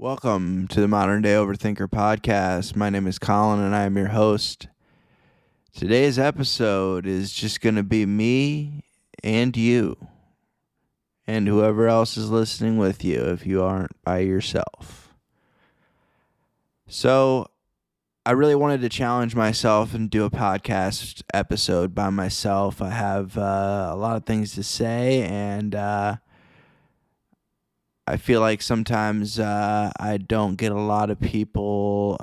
Welcome to the Modern Day Overthinker podcast. My name is Collin and I am your host. Today's episode is just going to be me and you and whoever else is listening with you if you aren't by yourself. So, I really wanted to challenge myself and do a podcast episode by myself. I have a lot of things to say, and I feel like sometimes I don't get a lot of people's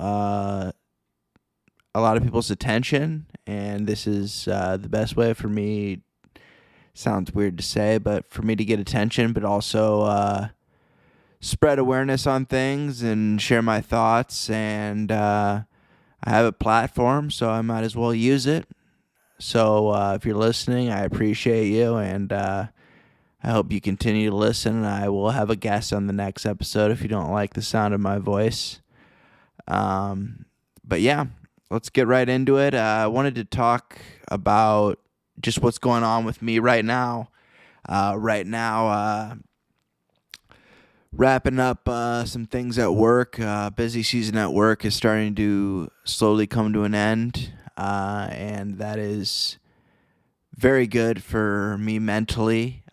attention, and this is the best way for me. Sounds weird to say, but for me to get attention, but also spread awareness on things and share my thoughts. And I have a platform, so I might as well use it. So if you're listening, I appreciate you, and I hope you continue to listen. I will have a guest on the next episode if you don't like the sound of my voice. But yeah, let's get right into it. I wanted to talk about just what's going on with me right now. Wrapping up some things at work. Busy season at work is starting to slowly come to an end, and that is very good for me mentally.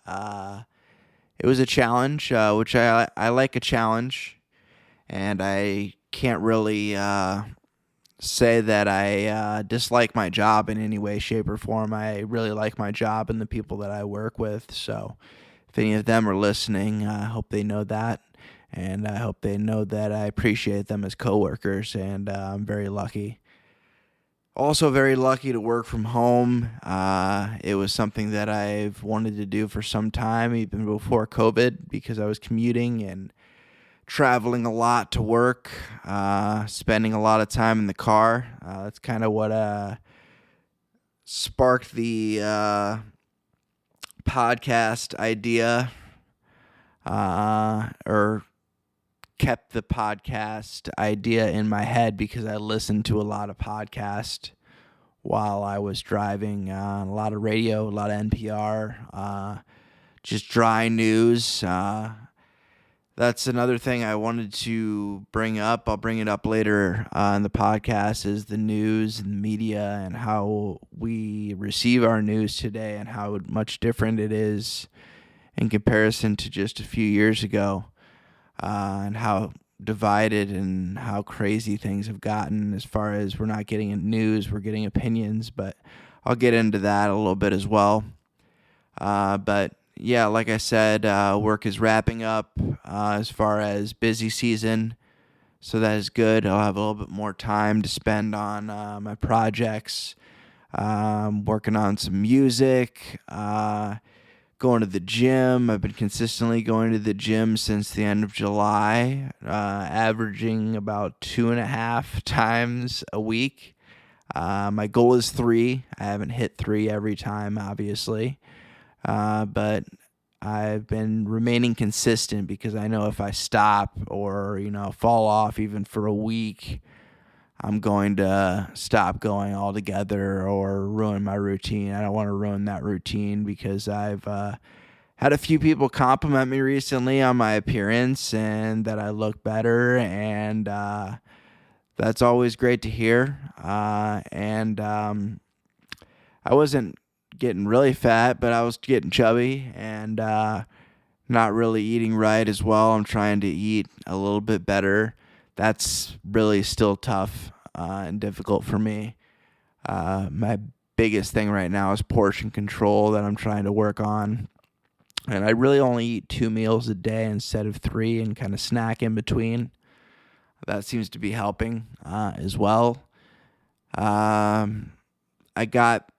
It was a challenge, which I like a challenge, and I can't really say that I dislike my job in any way, shape, or form. I really like my job and the people that I work with, so if any of them are listening, I hope they know that, and I hope they know that I appreciate them as coworkers, and I'm very lucky. Also very lucky to work from home. It was something that I've wanted to do for some time, even before COVID, because I was commuting and traveling a lot to work, spending a lot of time in the car. That's kind of what sparked the podcast idea, or kept the podcast idea in my head, because I listened to a lot of podcasts while I was driving, a lot of radio, a lot of NPR, just dry news. That's another thing I wanted to bring up. I'll bring it up later in the podcast, is the news and media and how we receive our news today and how much different it is in comparison to just a few years ago. And how divided and how crazy things have gotten as far as we're not getting news, we're getting opinions, but I'll get into that a little bit as well. But yeah, like I said, work is wrapping up as far as busy season, so that is good. I'll have a little bit more time to spend on my projects, working on some music, going to the gym. I've been consistently going to the gym since the end of July, averaging about 2.5 times a week. My goal is 3. I haven't hit 3 every time, obviously, but I've been remaining consistent, because I know if I stop or, fall off even for a week, I'm going to stop going altogether or ruin my routine. I don't want to ruin that routine, because I've had a few people compliment me recently on my appearance and that I look better, and that's always great to hear. And I wasn't getting really fat, but I was getting chubby and not really eating right as well. I'm trying to eat a little bit better. That's really still tough and difficult for me. My biggest thing right now is portion control that I'm trying to work on. And I really only eat 2 meals a day instead of 3, and kind of snack in between. That seems to be helping as well. I got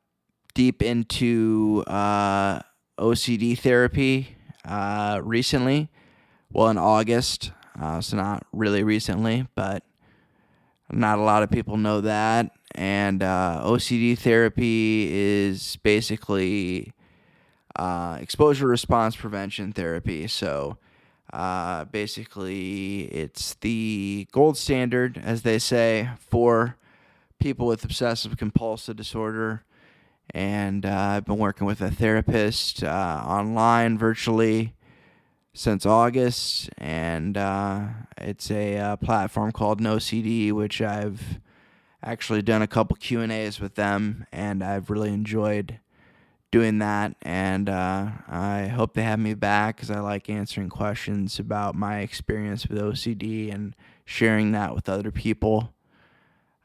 deep into OCD therapy recently. Well, in August. So not really recently, but not a lot of people know that. And OCD therapy is basically exposure response prevention therapy. So basically it's the gold standard, as they say, for people with obsessive compulsive disorder. And I've been working with a therapist online virtually since August, and it's a platform called NoCD, which I've actually done a couple Q&As with them, and I've really enjoyed doing that, and I hope they have me back because I like answering questions about my experience with OCD and sharing that with other people.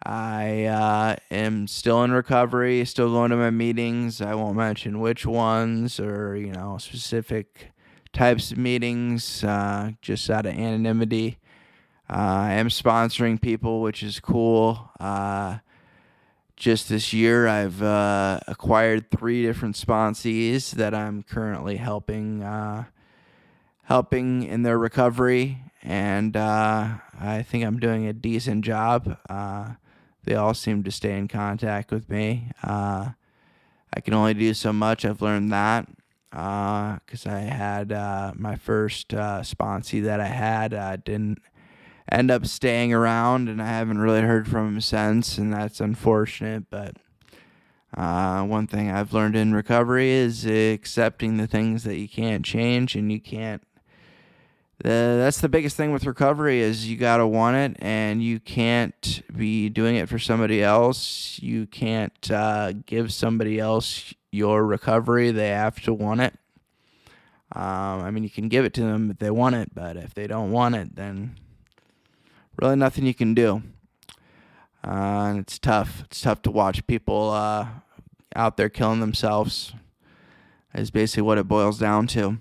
I am still in recovery, still going to my meetings. I won't mention which ones or, specific types of meetings, just out of anonymity. I am sponsoring people, which is cool. Just this year, I've acquired 3 different sponsees that I'm currently helping in their recovery, and I think I'm doing a decent job. They all seem to stay in contact with me. I can only do so much. I've learned that because I had my first sponsee that I had didn't end up staying around, and I haven't really heard from him since, and that's unfortunate. But one thing I've learned in recovery is accepting the things that you can't change, and you can't. That's the biggest thing with recovery is you gotta want it, and you can't be doing it for somebody else. You can't give somebody else your recovery. They have to want it. You can give it to them if they want it, but if they don't want it, then really nothing you can do. And it's tough. It's tough to watch people out there killing themselves. Is basically what it boils down to.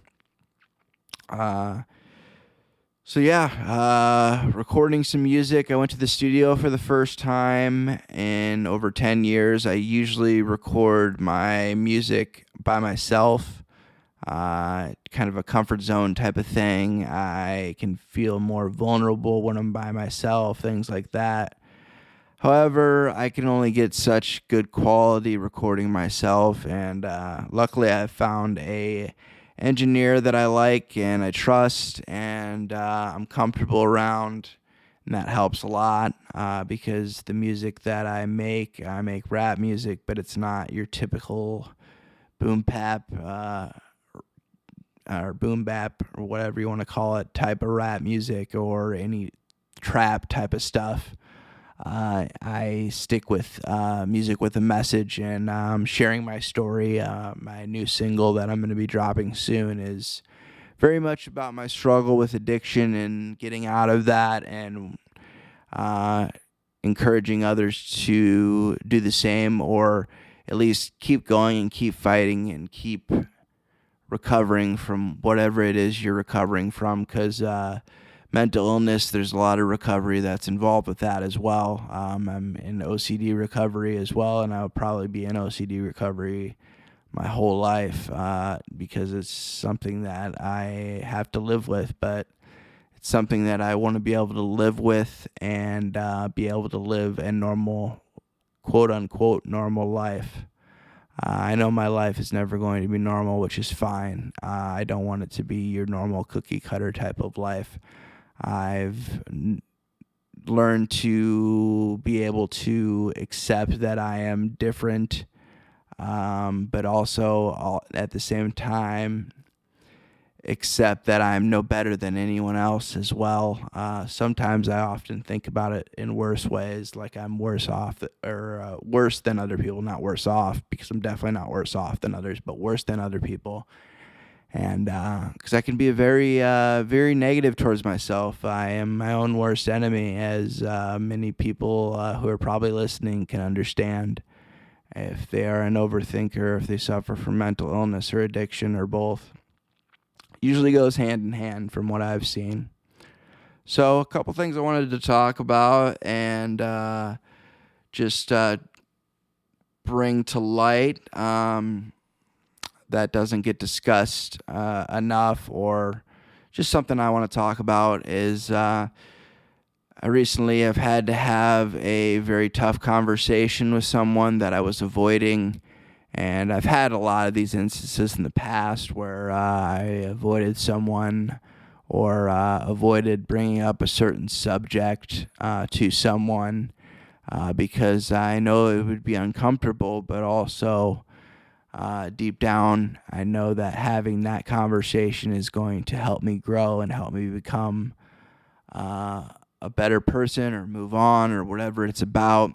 Recording some music. I went to the studio for the first time in over 10 years. I usually record my music by myself. Kind of a comfort zone type of thing. I can feel more vulnerable when I'm by myself, things like that. However, I can only get such good quality recording myself, and luckily I found a engineer that I like and I trust, and I'm comfortable around, and that helps a lot because the music that I make rap music, but it's not your typical boom bap or boom bap or whatever you want to call it type of rap music or any trap type of stuff. I stick with music with a message, and sharing my story. My new single that I'm going to be dropping soon is very much about my struggle with addiction and getting out of that, and encouraging others to do the same, or at least keep going and keep fighting and keep recovering from whatever it is you're recovering from, because mental illness, there's a lot of recovery that's involved with that as well. I'm in OCD recovery as well, and I'll probably be in OCD recovery my whole life because it's something that I have to live with, but it's something that I want to be able to live with and be able to live a normal, quote-unquote, normal life. I know my life is never going to be normal, which is fine. I don't want it to be your normal cookie-cutter type of life. I've learned to be able to accept that I am different, but also at the same time accept that I'm no better than anyone else as well. Sometimes I often think about it in worse ways, like I'm worse off or worse than other people, not worse off, because I'm definitely not worse off than others, but worse than other people. And because I can be very negative towards myself. I am my own worst enemy, as many people who are probably listening can understand. If they are an overthinker, if they suffer from mental illness or addiction or both, usually goes hand in hand from what I've seen. So a couple things I wanted to talk about and just bring to light that doesn't get discussed enough, or just something I want to talk about is I recently have had to have a very tough conversation with someone that I was avoiding, and I've had a lot of these instances in the past where I avoided someone or avoided bringing up a certain subject to someone because I know it would be uncomfortable, but also deep down, I know that having that conversation is going to help me grow and help me become a better person or move on or whatever it's about.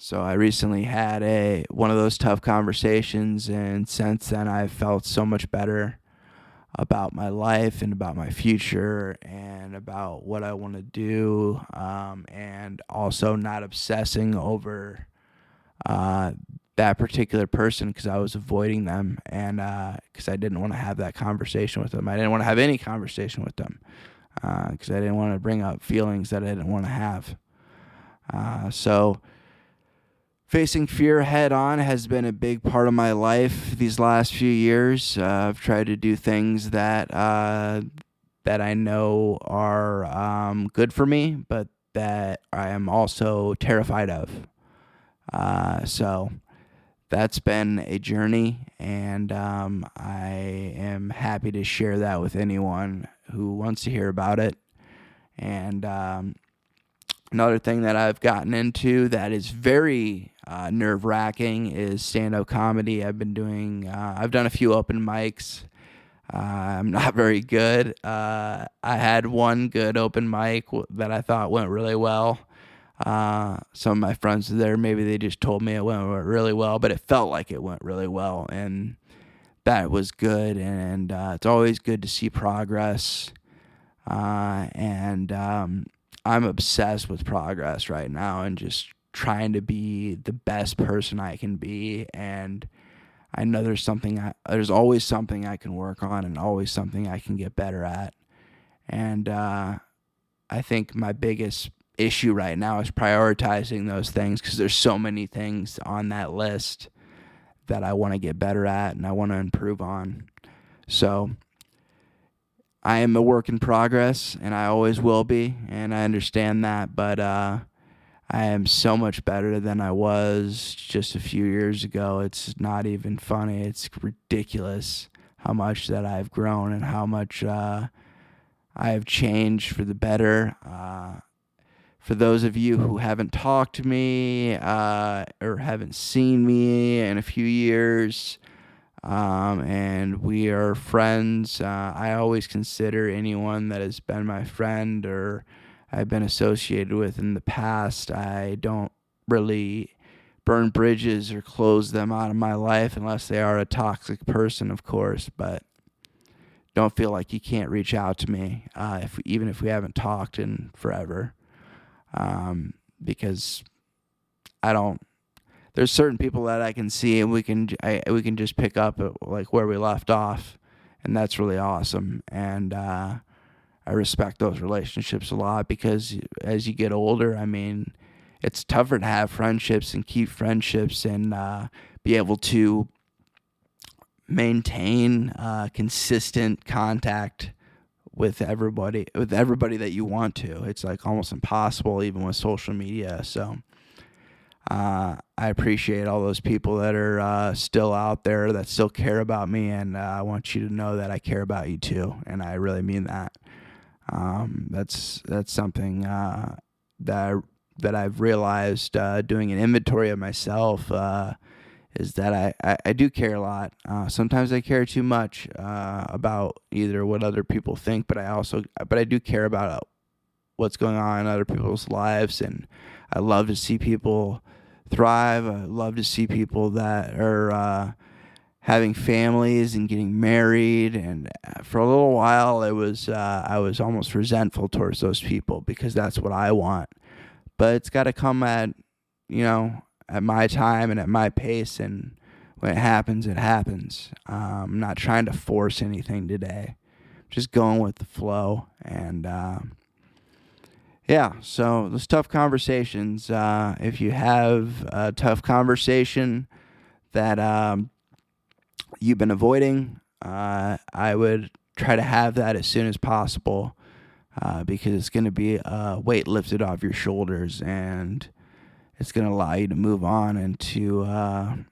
So I recently had one of those tough conversations, and since then I've felt so much better about my life and about my future and about what I want to do, and also not obsessing over that particular person because I was avoiding them, and because I didn't want to have that conversation with them. I didn't want to have any conversation with them because I didn't want to bring up feelings that I didn't want to have. So facing fear head on has been a big part of my life these last few years. I've tried to do things that I know are good for me, but that I am also terrified of. So that's been a journey, and I am happy to share that with anyone who wants to hear about it. And another thing that I've gotten into that is very nerve-wracking is stand-up comedy. I've done a few open mics. I'm not very good. I had one good open mic that I thought went really well. Some of my friends there, maybe they just told me it went really well, but it felt like it went really well, and that was good. And it's always good to see progress. And I'm obsessed with progress right now and just trying to be the best person I can be. And I know there's always something I can work on and always something I can get better at. And I think my biggest issue right now is prioritizing those things because there's so many things on that list that I want to get better at and I want to improve on. So I am a work in progress, and I always will be, and I understand that, but I am so much better than I was just a few years ago. It's not even funny. It's ridiculous how much that I've grown and how much I have changed for the better. For those of you who haven't talked to me or haven't seen me in a few years, and we are friends, I always consider anyone that has been my friend or I've been associated with in the past. I don't really burn bridges or close them out of my life unless they are a toxic person, of course, but don't feel like you can't reach out to me even if we haven't talked in forever, because there's certain people that I can see and we can just pick up at, like, where we left off, and that's really awesome. And I respect those relationships a lot because as you get older, I mean, it's tougher to have friendships and keep friendships and be able to maintain consistent contact with everybody that you want to. It's like almost impossible even with social media. So I appreciate all those people that are still out there that still care about me, and I want you to know that I care about you too, and I really mean that. That's something that I've realized doing an inventory of myself is that I do care a lot. Sometimes I care too much about either what other people think, but I do care about what's going on in other people's lives, and I love to see people thrive. I love to see people that are having families and getting married. And for a little while, I was almost resentful towards those people because that's what I want. But it's got to come at my time and at my pace. And when it happens, it happens. I'm not trying to force anything today. I'm just going with the flow. And yeah, so those tough conversations, if you have a tough conversation that you've been avoiding, I would try to have that as soon as possible because it's going to be a weight lifted off your shoulders, and it's going to allow you to move on and to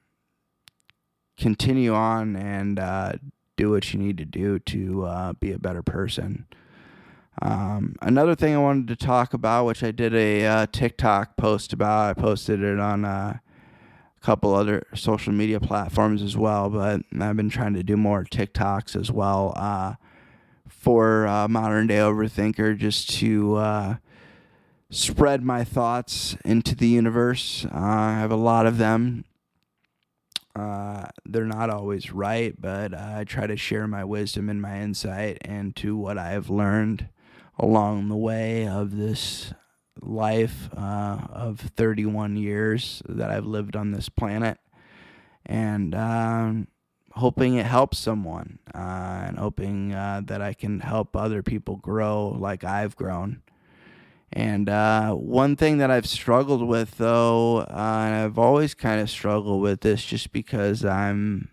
continue on and do what you need to do to be a better person. Another thing I wanted to talk about, which I did a TikTok post about, I posted it on a couple other social media platforms as well, but I've been trying to do more TikToks as well for Modern Day Overthinker, just to spread my thoughts into the universe. I have a lot of them. They're not always right, but I try to share my wisdom and my insight into what I have learned along the way of this life of 31 years that I've lived on this planet, and hoping it helps someone, and hoping that I can help other people grow like I've grown. And one thing that I've struggled with, though, and I've always kind of struggled with this just because I'm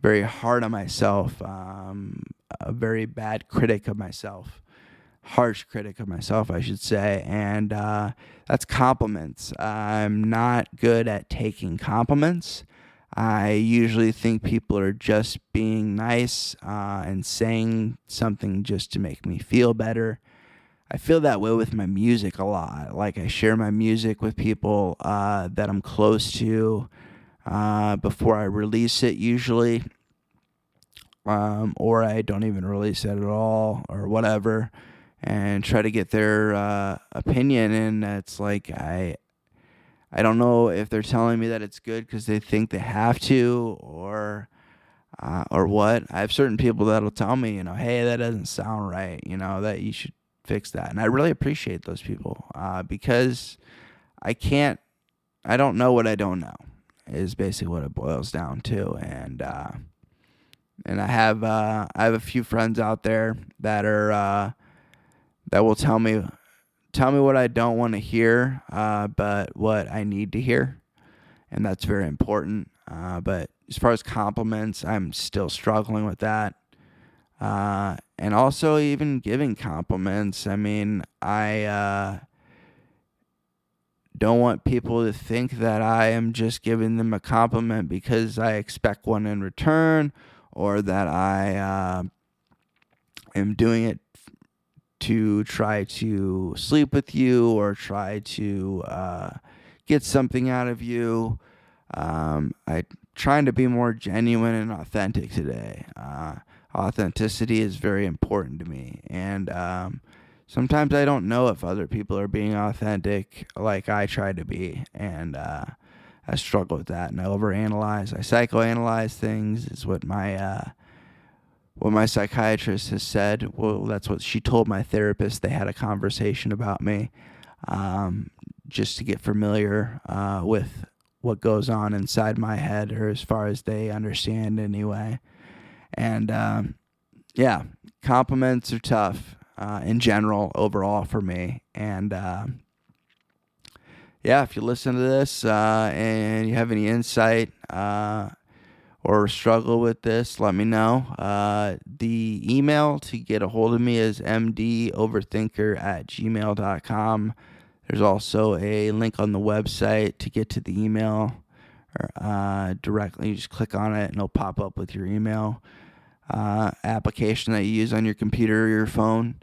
very hard on myself, a very bad critic of myself, harsh critic of myself, I should say, and that's compliments. I'm not good at taking compliments. I usually think people are just being nice and saying something just to make me feel better. I feel that way with my music a lot. Like, I share my music with people that I'm close to before I release it usually, or I don't even release it at all or whatever, and try to get their opinion. And it's like I don't know if they're telling me that it's good because they think they have to, or what. I have certain people that'll tell me, hey, that doesn't sound right, that you should fix that. And I really appreciate those people because I don't know what I don't know, is basically what it boils down to. And I have a few friends out there that are that will tell me what I don't want to hear, but what I need to hear, and that's very important. But as far as compliments, I'm still struggling with that. And also even giving compliments. I mean, I don't want people to think that I am just giving them a compliment because I expect one in return, or that I am doing it to try to sleep with you or try to get something out of you. I'm trying to be more genuine and authentic today. Authenticity is very important to me, and sometimes I don't know if other people are being authentic like I try to be, and I struggle with that, and I overanalyze. I psychoanalyze things, is what my psychiatrist has said. Well, that's what she told my therapist. They had a conversation about me, just to get familiar with what goes on inside my head, or as far as they understand anyway. And yeah, compliments are tough in general, overall, for me. And yeah, if you listen to this and you have any insight or struggle with this, let me know. The email to get a hold of me is mdoverthinker@gmail.com. There's also a link on the website to get to the email directly. You just click on it and it'll pop up with your email application that you use on your computer or your phone.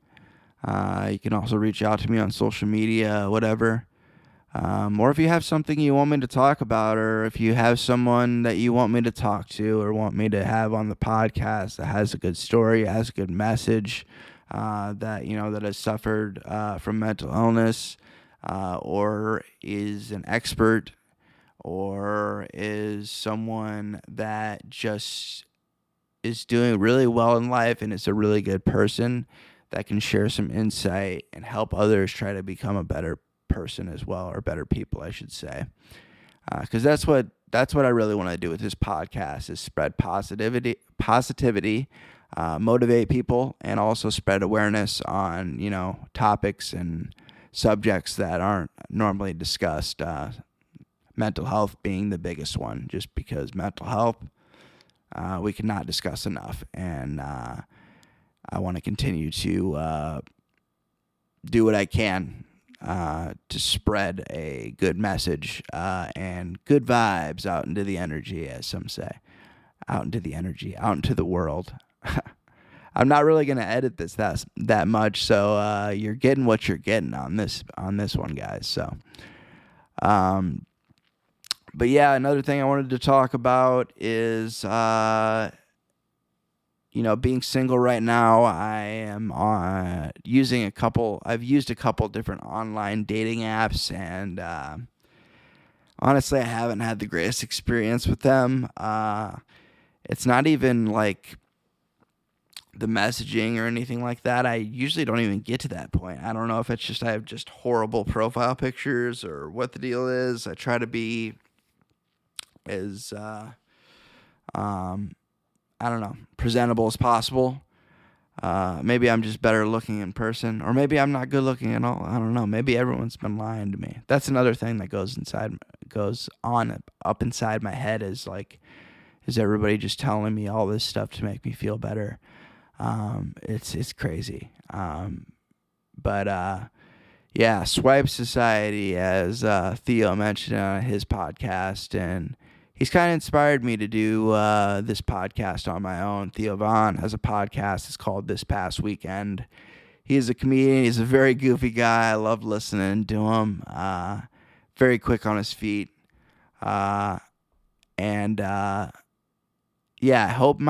You can also reach out to me on social media, whatever. Or if you have something you want me to talk about, or if you have someone that you want me to talk to or want me to have on the podcast that has a good story, has a good message, that has suffered from mental illness, or is an expert, or is someone that just is doing really well in life and is a really good person that can share some insight and help others try to become a better person as well, or better people, I should say. Because that's what I really want to do with this podcast, is spread positivity, motivate people, and also spread awareness on, topics and subjects that aren't normally discussed. Mental health being the biggest one, just because mental health we cannot discuss enough, and I want to continue to do what I can to spread a good message and good vibes out into the energy, as some say, out into the world. I'm not really going to edit this that much, so you're getting what you're getting on this one, guys. So, But yeah, another thing I wanted to talk about is, being single right now. I am I've used a couple different online dating apps, and honestly, I haven't had the greatest experience with them. It's not even like the messaging or anything like that. I usually don't even get to that point. I don't know if it's just I have just horrible profile pictures or what the deal is. I try to be as I don't know, presentable as possible. Maybe I'm just better looking in person, or maybe I'm not good looking at all. I don't know. Maybe everyone's been lying to me. That's another thing that goes on up inside my head, is everybody just telling me all this stuff to make me feel better? It's crazy. But yeah, Swipe Society, as Theo mentioned on his podcast, and he's kind of inspired me to do this podcast on my own. Theo Vaughn has a podcast. It's called This Past Weekend. He's a comedian. He's a very goofy guy. I love listening to him. Very quick on his feet. And yeah, I hope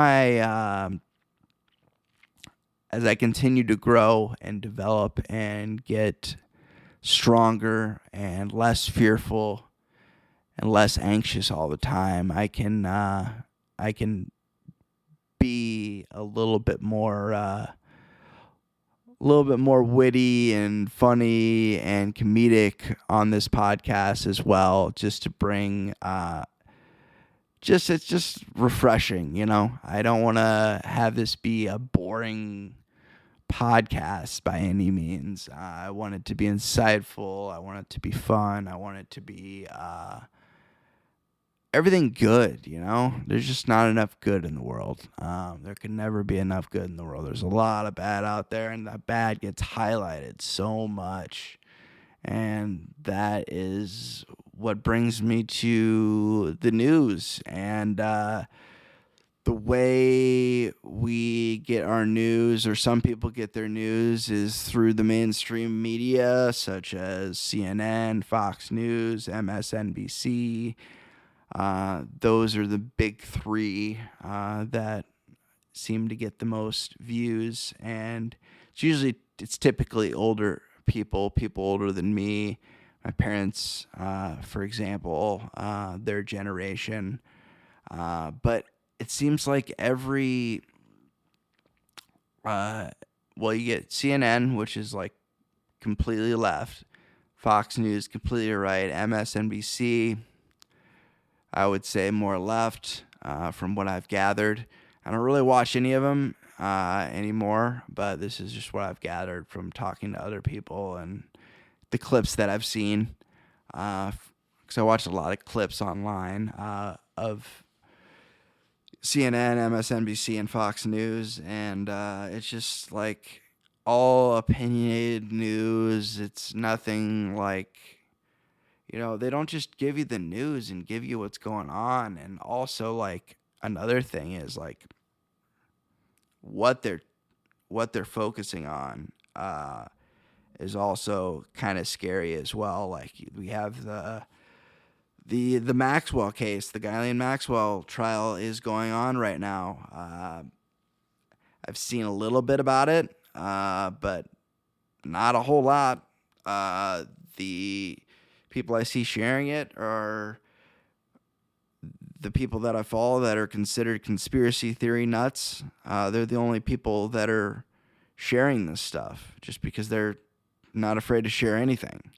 as I continue to grow and develop and get stronger and less fearful and less anxious all the time, I can be a little bit more witty and funny and comedic on this podcast as well, just to bring it's just refreshing, I don't want to have this be a boring podcast by any means. I want it to be insightful. I want it to be fun. I want it to be everything good, There's just not enough good in the world. There can never be enough good in the world. There's a lot of bad out there, and that bad gets highlighted so much. And that is what brings me to the news. And the way we get our news, or some people get their news, is through the mainstream media, such as CNN, Fox News, MSNBC. Those are the big three that seem to get the most views, and it's typically older people older than me, my parents, for example, their generation. But it seems like you get CNN, which is like completely left, Fox News completely right, MSNBC, I would say more left, from what I've gathered. I don't really watch any of them anymore, but this is just what I've gathered from talking to other people and the clips that I've seen. Because I watched a lot of clips online of CNN, MSNBC, and Fox News, and it's just like all opinionated news. It's nothing like, they don't just give you the news and give you what's going on. And also, like, another thing is like what they're focusing on is also kind of scary as well. Like, we have the Maxwell case, the Ghislaine Maxwell trial is going on right now. I've seen a little bit about it, but not a whole lot. The people I see sharing it are the people that I follow that are considered conspiracy theory nuts. They're the only people that are sharing this stuff, just because they're not afraid to share anything.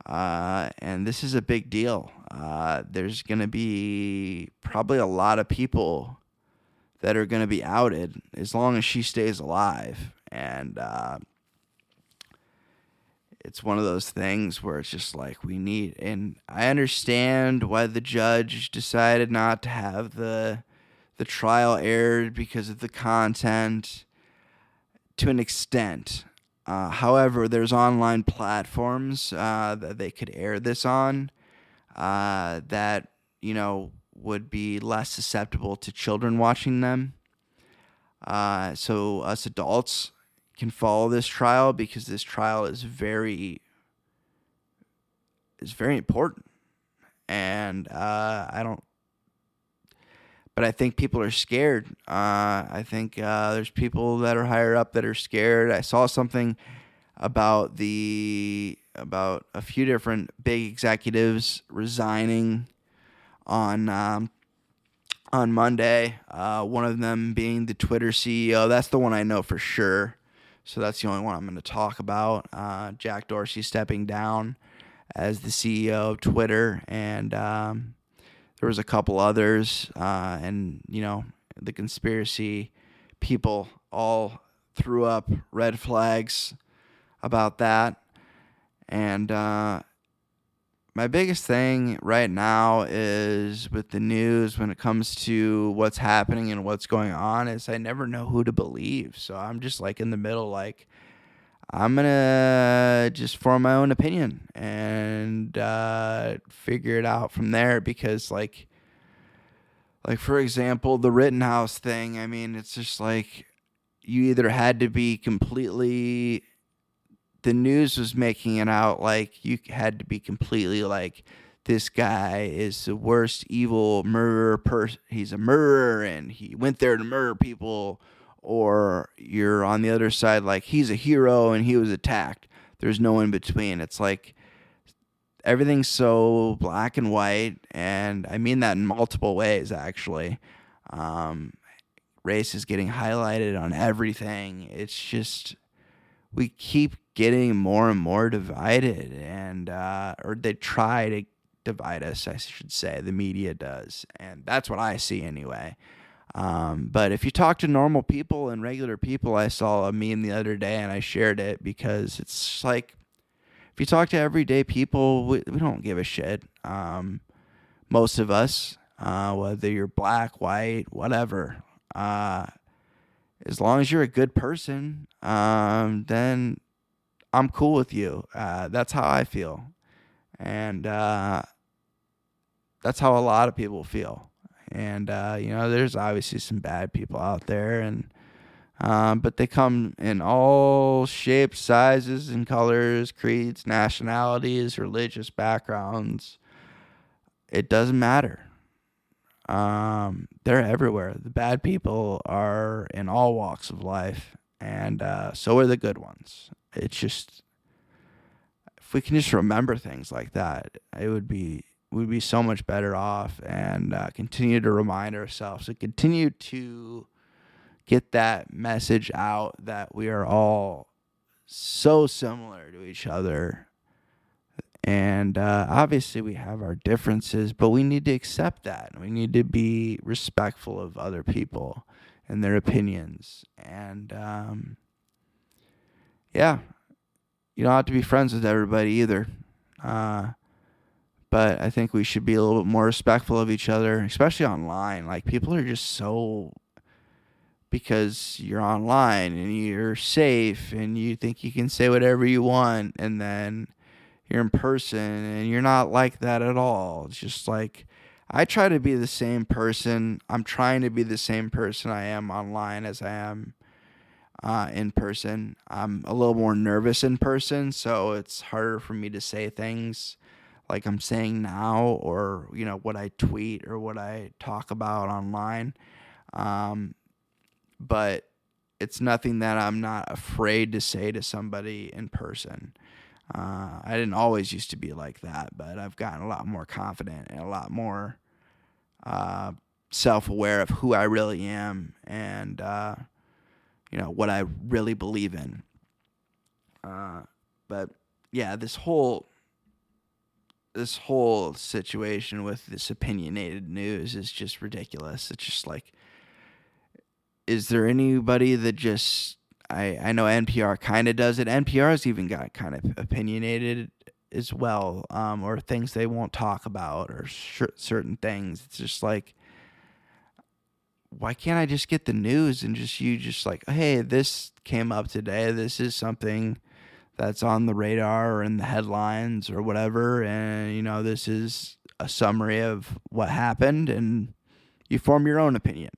And this is a big deal. There's going to be probably a lot of people that are going to be outed as long as she stays alive. And it's one of those things where it's just like and I understand why the judge decided not to have the trial aired because of the content to an extent. However, there's online platforms that they could air this on that, would be less susceptible to children watching them. So us adults can follow this trial, because this trial is very important. and but I think people are scared. I think there's people that are higher up that are scared. I saw something about a few different big executives resigning on Monday. One of them being the Twitter CEO. That's the one I know for sure. So that's the only one I'm going to talk about. Jack Dorsey stepping down as the CEO of Twitter, and there was a couple others, and the conspiracy people all threw up red flags about that. And my biggest thing right now is with the news when it comes to what's happening and what's going on is I never know who to believe. So I'm just like in the middle, like I'm going to just form my own opinion and figure it out from there, because like for example, the Rittenhouse thing, I mean, it's just like you either had to be completely, the news was making it out like you had to be completely like, this guy is the worst evil murderer person. He's a murderer and he went there to murder people. Or you're on the other side like he's a hero and he was attacked. There's no in between. It's like everything's so black and white, and I mean that in multiple ways, actually. Race is getting highlighted on everything. It's just, we keep getting more and more divided, and or they try to divide us, I should say. The media does, and that's what I see anyway. But if you talk to normal people and regular people, I saw a meme the other day and I shared it because it's like, if you talk to everyday people, we don't give a shit. Most of us, whether you're black, white, whatever, as long as you're a good person, then I'm cool with you. That's how I feel. And that's how a lot of people feel. And, there's obviously some bad people out there, and but they come in all shapes, sizes, and colors, creeds, nationalities, religious backgrounds. It doesn't matter. They're everywhere. The bad people are in all walks of life, and so are the good ones. It's just, if we can just remember things like that, we'd be so much better off, and continue to remind ourselves and continue to get that message out that we are all so similar to each other. And obviously we have our differences, but we need to accept that. We need to be respectful of other people and their opinions. And yeah, you don't have to be friends with everybody either. But I think we should be a little bit more respectful of each other, especially online. Like, people are just so, because you're online and you're safe and you think you can say whatever you want, and then you're in person and you're not like that at all. It's just like, I try to be the same person. I'm trying to be the same person I am online as I am in person. I'm a little more nervous in person, so it's harder for me to say things like I'm saying now, or what I tweet or what I talk about online. But it's nothing that I'm not afraid to say to somebody in person. I didn't always used to be like that, but I've gotten a lot more confident and a lot more self-aware of who I really am, and what I really believe in. But yeah, this whole situation with this opinionated news is just ridiculous. It's just like, is there anybody that just, I know NPR kind of does it. NPR's even got kind of opinionated as well, or things they won't talk about, or certain things. It's just like, why can't I just get the news and just like, hey, this came up today. This is something that's on the radar or in the headlines or whatever, and this is a summary of what happened, and you form your own opinion.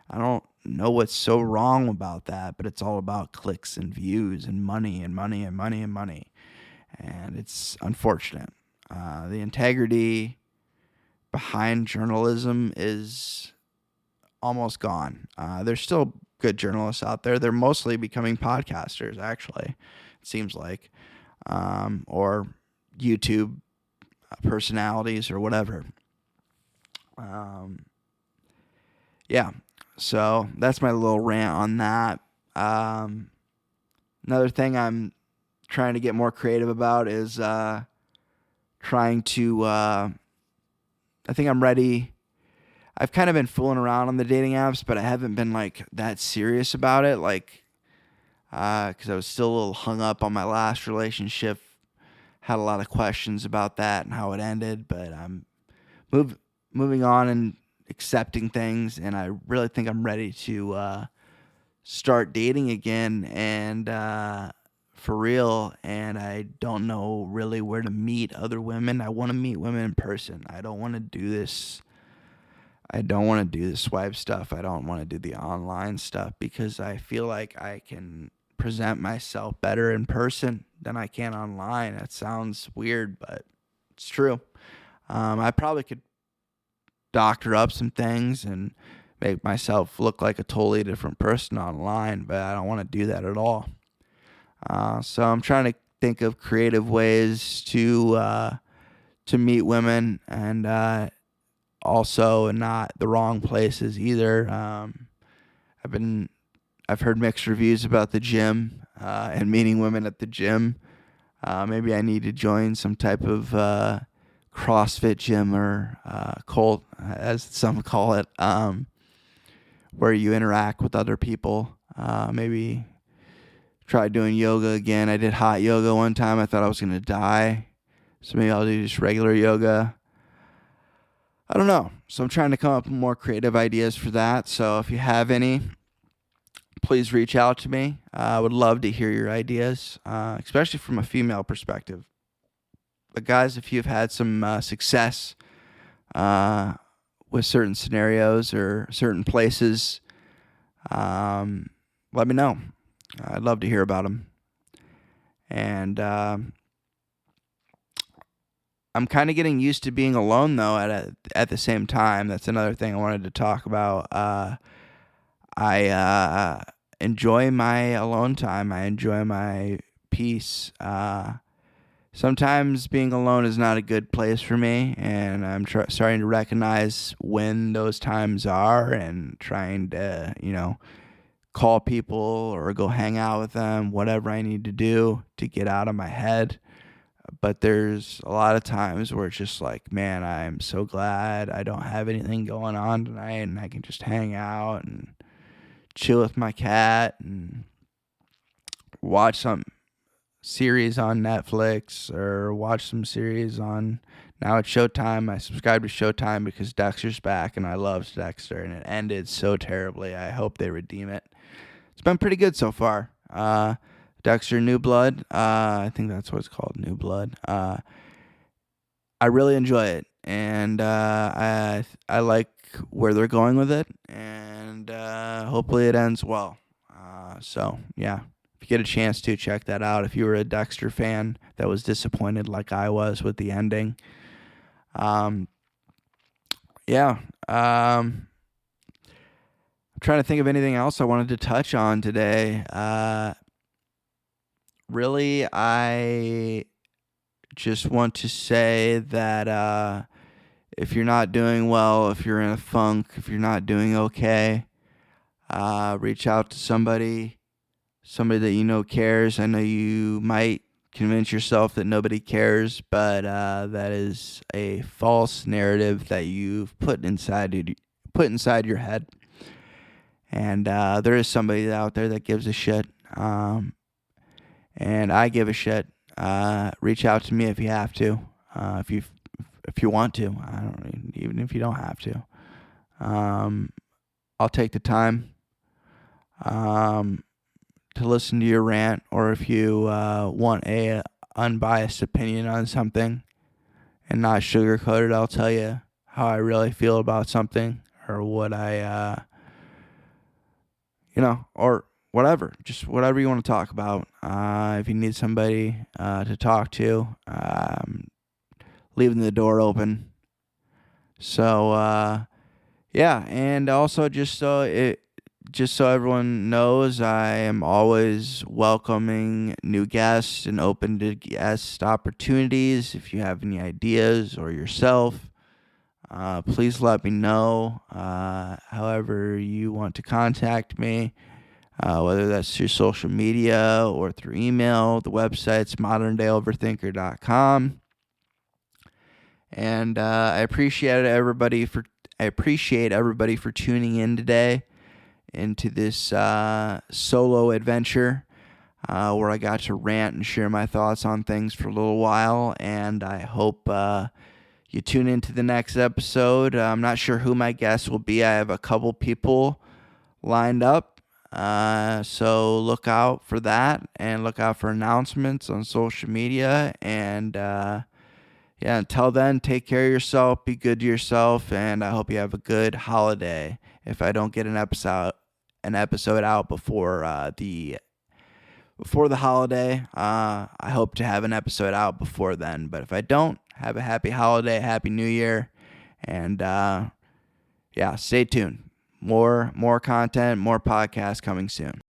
I don't know what's so wrong about that, but it's all about clicks and views and money and money and money and money, and it's unfortunate. The integrity behind journalism is almost gone. There's still good journalists out there. They're mostly becoming podcasters, actually, it seems like, or YouTube personalities or whatever. Yeah, so that's my little rant on that. Another thing I'm trying to get more creative about is trying to, I think I'm ready. I've kind of been fooling around on the dating apps, but I haven't been like that serious about it. Like, because I was still a little hung up on my last relationship. Had a lot of questions about that and how it ended, but I'm moving on and accepting things, and I really think I'm ready to start dating again and for real. And I don't know really where to meet other women. I want to meet women in person. I don't want to do this swipe stuff. I don't want to do the online stuff because I feel like I can present myself better in person than I can online. That sounds weird, but it's true. I probably could doctor up some things and make myself look like a totally different person online, but I don't want to do that at all. So I'm trying to think of creative ways to meet women, and also not the wrong places either. I've heard mixed reviews about the gym and meeting women at the gym. Maybe I need to join some type of CrossFit gym or cult, as some call it, where you interact with other people. Maybe try doing yoga again. I did hot yoga one time. I thought I was going to die. So maybe I'll do just regular yoga. I don't know. So I'm trying to come up with more creative ideas for that. So if you have any, please reach out to me. I would love to hear your ideas, especially from a female perspective. But guys, if you've had some success with certain scenarios or certain places, let me know. I'd love to hear about them. And I'm kind of getting used to being alone, though, at the same time. That's another thing I wanted to talk about. I enjoy my alone time. I enjoy my peace. Sometimes being alone is not a good place for me, and I'm starting to recognize when those times are and trying to, call people or go hang out with them, whatever I need to do to get out of my head. But there's a lot of times where it's just like, man, I'm so glad I don't have anything going on tonight and I can just hang out and chill with my cat and watch some series on Netflix or watch some series on, now it's Showtime. I subscribe to Showtime because Dexter's back and I loved Dexter and it ended so terribly. I hope they redeem it. It's been pretty good so far. Dexter New Blood. I think that's what it's called, New Blood. I really enjoy it, and I like where they're going with it, and hopefully it ends well. So yeah, if you get a chance to check that out, if you were a Dexter fan that was disappointed like I was with the ending, yeah. I'm trying to think of anything else I wanted to touch on today. Really, I just want to say that if you're not doing well, if you're in a funk, if you're not doing okay, reach out to somebody that you know cares. I know you might convince yourself that nobody cares, but that is a false narrative that you've put inside your head. And there is somebody out there that gives a shit. And I give a shit. Reach out to me if you have to. If you want to. I don't even if you don't have to. I'll take the time to listen to your rant, or if you want a unbiased opinion on something and not sugarcoat it, I'll tell you how I really feel about something, or what I or whatever, just whatever you want to talk about. If you need somebody to talk to, leaving the door open. So yeah, and also just so everyone knows, I am always welcoming new guests and open to guest opportunities. If you have any ideas or yourself, please let me know. However you want to contact me, whether that's through social media or through email. The website's moderndayoverthinker.com. And I appreciate everybody for tuning in today into this solo adventure where I got to rant and share my thoughts on things for a little while. And I hope you tune into the next episode. I'm not sure who my guest will be. I have a couple people lined up. So look out for that and look out for announcements on social media. And yeah, until then, take care of yourself, be good to yourself, and I hope you have a good holiday. If I don't get an episode out before the holiday, I hope to have an episode out before then. But if I don't, have a happy holiday, happy New Year, and yeah, stay tuned. More content, more podcasts coming soon.